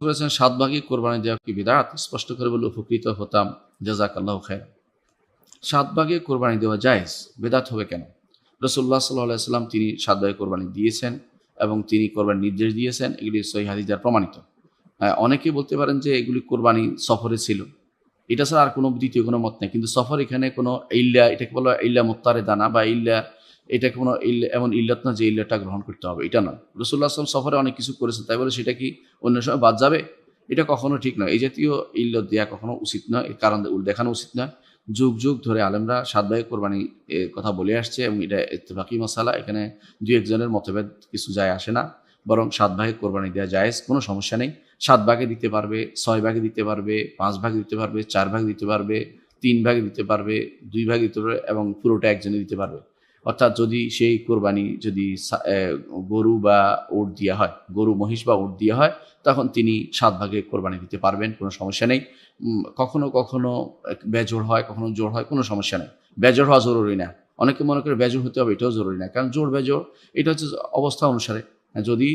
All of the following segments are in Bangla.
করেছেন ৭ ভাগে কোরবানি দেওয়া কি বিদআত? স্পষ্ট করে বলে উপকৃত হতাম। জাযাকাল্লাহু খাইর। ৭ ভাগে কোরবানি দেওয়া জায়েজ, বিদআত হবে কেন? রাসূলুল্লাহ সাল্লাল্লাহু আলাইহি ওয়াসাল্লাম তিনি ৭ ভাগে কোরবানি দিয়েছেন এবং তিনি কোরবানির নির্দেশ দিয়েছেন। এগুলি সহিহ হাদিস দ্বারা প্রমাণিত। অনেকে বলতে পারেন যে এগুলি কোরবানি সফরে ছিল। এটা ছাড়া আর কোনো দ্বিতীয় কোনো মত নেই। কিন্তু সফর এখানে কোনো ইল্লা, এটাকে বলা হয় ইল্লা মুত্তারিদা না, বা ইল্লা এটা কোনো এমন ইল্লাত না যে ইল্লাটা গ্রহণ করতে হবে, এটা নয়। রাসূলুল্লাহ সাল্লাল্লাহু আলাইহি ওয়াসাল্লাম সফরে অনেক কিছু করেছেন, তাই বলে সেটা কি অন্য সময় বাদ যাবে? এটা কখনো ঠিক নয়। এই জাতীয় ইল্লত দেয়া কখনো উচিত নয়, এর কারণ দেখানো উচিত নয়। যুগ যুগ ধরে আলেমরা ৭ ভাগে কোরবানি এর কথা বলে আসছে এবং এটা ইত্তেফাকি মাসালা। এখানে ২-১ জনের মতভেদ কিছু যায় আসে না, বরং ৭ ভাগে কোরবানি দেওয়া জায়েজ, কোনো সমস্যা নেই। ৭ ভাগে দিতে পারবে, ৬ ভাগে দিতে পারবে, ৫ ভাগে দিতে পারবে, ৪ ভাগে দিতে পারবে, ৩ ভাগে দিতে পারবে, ২ ভাগে দিতে পারবে এবং পুরোটা একজনে দিতে পারবে। অর্থাৎ যদি সেই কোরবানি যদি গরু বা উট দিয়া হয়, গরু, মহিষ বা উট দিয়া হয়, তখন তিনি ৭ ভাগে কোরবানি দিতে পারবেন, কোনো সমস্যা নেই। কখনো কখনো বেজোড় হয়, কখনো জোড় হয়, কোনো সমস্যা নেই। বেজোড় হওয়া জরুরি না। অনেকে মনে করে বেজোড় হতে হবে, এটাও জরুরি না। কারণ জোড় বেজোড় এটা হচ্ছে অবস্থা অনুসারে। যদি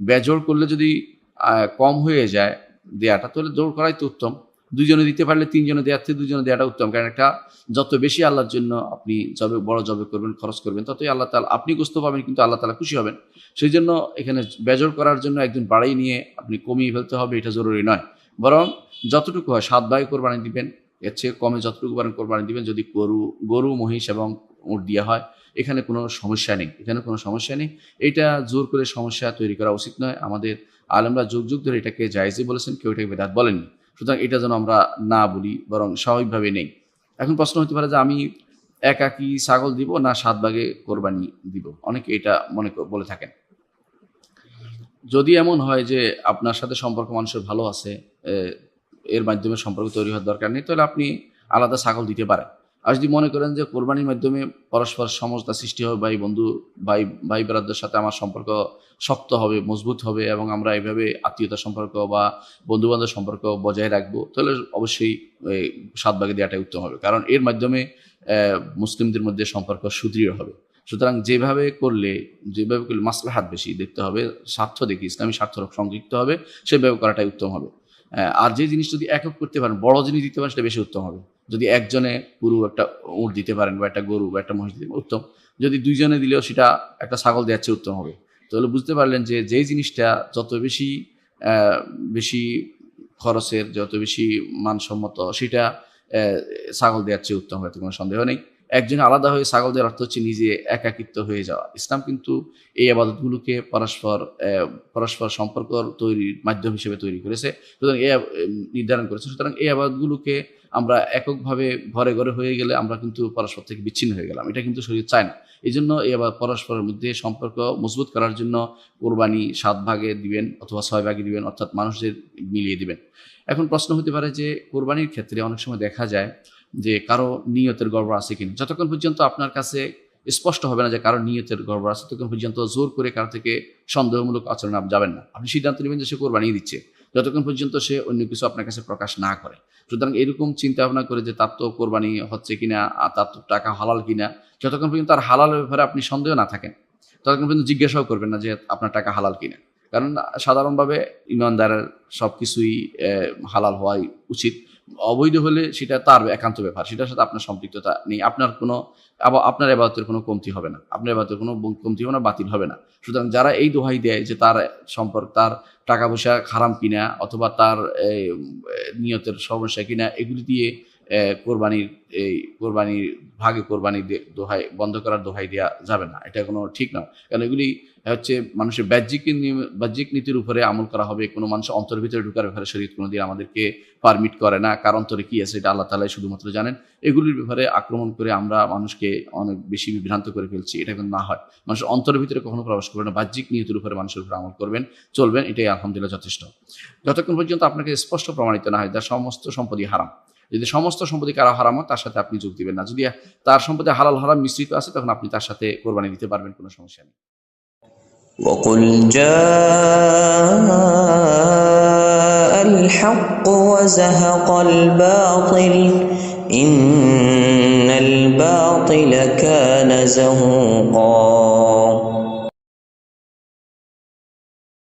বেজোড় করলে যদি কম হয়ে যায় দেয়াটা, তাহলে জোড় করাই তো উত্তম। ২ জনে দিতে পারলে ৩ জনে দেওয়ার থেকে ২ জনে দেওয়াটা উত্তম। কারণ একটা যত বেশি আল্লাহর জন্য আপনি বড় জবে করবেন, খরচ করবেন, ততই আল্লাহ তাআলা, আপনি গোশত পাবেন কিন্তু আল্লাহ তাআলা খুশি হবেন। সেই জন্য এখানে বেজোড় করার জন্য একজন বাড়াই নিয়ে আপনি কমিয়ে ফেলতে হবে, এটা জরুরি নয়। বরং যতটুকু হয় ৭ ভাগে কোরবানি দিবেন, এর চেয়ে কমে যতটুকু পারেন কোরবানি দিবেন। যদি গরু, মহিষ এবং উট দেওয়া হয়, এখানে কোনো সমস্যা নেই, এখানে কোনো সমস্যা নেই। এটা জোর করে সমস্যা তৈরি করা উচিত নয়। আমাদের আলেমরা যুগ যুগ ধরে এটাকে জায়েজই বলেছেন, কেউ এটাকে বেদাত বলেননি। সুতরাং এটা যেন আমরা না বলি, বরং স্বাভাবিকভাবে নেই। এখন প্রশ্ন হতে পারে যে আমি একাকী ছাগল দিব না ৭ ভাগে কোরবানি দিব? অনেকে এটা বলে থাকেন। যদি এমন হয় যে আপনার সাথে সম্পর্ক মানুষের ভালো আছে, এর মাধ্যমে সম্পর্ক তৈরি হওয়ার দরকার নেই, তাহলে আপনি আলাদা ছাগল দিতে পারেন। আর যদি মনে করেন যে কোরবানির মাধ্যমে পরস্পর সমঝোতা সৃষ্টি হবে, ভাই ব্রাদারদের সাথে আমার সম্পর্ক শক্ত হবে, মজবুত হবে এবং আমরা এইভাবে আত্মীয়তার সম্পর্ক বা বন্ধুবান্ধব সম্পর্ক বজায় রাখবো, তাহলে অবশ্যই ৭ ভাগে দেওয়াটাই উত্তম হবে। কারণ এর মাধ্যমে মুসলিমদের মধ্যে সম্পর্ক সুদৃঢ় হবে। সুতরাং যেভাবে করলে মাসলাহাত বেশি দেখতে হবে, স্বার্থ দেখি, ইসলামী স্বার্থ সংযুক্ত হবে, সেভাবে করাটাই উত্তম হবে। আর যে জিনিস যদি একক করতে পারেন, বড় জিনিস দিতে পারেন, সেটা বেশি উত্তম হবে। যদি একজনে পুরো একটা উট দিতে পারেন বা একটা গরু বা একটা মহিষ দিতে পারেন, উত্তম। যদি ২ জনে দিলেও সেটা একটা ছাগল দেওয়ার চেয়ে উত্তম হবে। তাহলে বুঝতে পারলেন যে যেই জিনিসটা যত বেশি খরচের, যত বেশি মানসম্মত, সেটা ছাগল দেওয়ার চেয়ে উত্তম হবে, কোনো সন্দেহ নেই। একজনে আলাদা হয়ে ছাগল দেওয়ার অর্থ হচ্ছে নিজে একাকিত্ব হয়ে যাওয়া। ইসলাম কিন্তু এই ইবাদতগুলোকে পরস্পর সম্পর্ক তৈরির মাধ্যম হিসেবে তৈরি করেছে, সুতরাং নির্ধারণ করেছে। সুতরাং এই ইবাদতগুলোকে আমরা এককভাবে ঘরে ঘরে হয়ে গেলে আমরা কিন্তু পরস্পর থেকে বিচ্ছিন্ন হয়ে গেলাম, এটা কিন্তু শরীয়ত চায় না। এই জন্য এবার পরস্পরের মধ্যে সম্পর্ক মজবুত করার জন্য কোরবানি ৭ ভাগে দিবেন অথবা ৬ ভাগে দিবেন, অর্থাৎ মানুষদের মিলিয়ে দিবেন। এখন প্রশ্ন হতে পারে যে কোরবানির ক্ষেত্রে অনেক সময় দেখা যায় যে কারো নিয়তের গড়বড় আছে কিনা। যতক্ষণ পর্যন্ত আপনার কাছে স্পষ্ট হবে না যে কারো নিয়তের গড়বড় আছে, ততক্ষণ পর্যন্ত জোর করে কারো থেকে সন্দেহমূলক আচরণ আপনি যাবেন না। আপনি সিদ্ধান্ত নেবেন যে সে কোরবানি দিচ্ছে, যতক্ষণ পর্যন্ত সে অন্য কিছু আপনার কাছে প্রকাশ না করে। সুতরাং এরকম চিন্তা ভাবনা করে যে তার তো কোরবানি হচ্ছে কিনা, তার তো টাকা হালাল কিনা, যতক্ষণ পর্যন্ত তার হালালের ব্যাপারে আপনি সন্দেহ না থাকেন, ততক্ষণ পর্যন্ত জিজ্ঞাসাও করবেন না যে আপনার টাকা হালাল কিনা। কারণ সাধারণভাবে ইমানদারের সব কিছুই হালাল হওয়াই উচিত। অবৈধ হলে সেটা তার একান্ত ব্যাপার, সেটার সাথে আপনার সম্পৃক্ততা নেই। আপনার ইবাদতের কোনো কমতি হবে না, আপনার ইবাদতের কোনো কমতি হবে না, বাতিল হবে না। সুতরাং যারা এই দোহাই দেয় যে তার তার টাকা পয়সা হারাম কিনা অথবা তার নিয়তের সমস্যা কিনা, এগুলি দিয়ে কোরবানির ভাগে দোহাই বন্ধ করার দোহাই দেওয়া যাবে না, এটা কোনো ঠিক নয়। কারণ এগুলি হচ্ছে মানুষের বাহ্যিক নীতির উপরে আমল করা হবে, কোনো মানুষের অন্তরের ভিতরে ঢুকার ব্যাপারে শরীয়ত কোনোদিন আমাদেরকে পারমিট করে না। কার অন্তরে কি আছে এটা আল্লাহ তাআলাই শুধুমাত্র জানেন। এগুলির ব্যাপারে আক্রমণ করে আমরা মানুষকে অনেক বেশি বিভ্রান্ত করে ফেলছি, এটা কিন্তু না হয়। মানুষের অন্তরের ভিতরে কখনো প্রবেশ করবেন না, বাহ্যিক নিয়তের উপরে মানুষের উপরে আমল চলবেন, এটাই আলহামদুলিল্লাহ যথেষ্ট। যতক্ষণ পর্যন্ত আপনাকে স্পষ্ট প্রমাণিত না হয় তার সমস্ত সম্পত্তি হারাম। যদি সমস্ত সম্পত্তি কারো হারাম হয়, তার সাথে আপনি যোগ দিবেন না। যদি তার সম্পত্তি হালাল হারাম মিশ্রিত আছে, তখন আপনি তার সাথে কোরবানি দিতে পারবেন, কোনো সমস্যা নেই। وقل جاء الحق وزهق الباطل إن الباطل كان زهوقا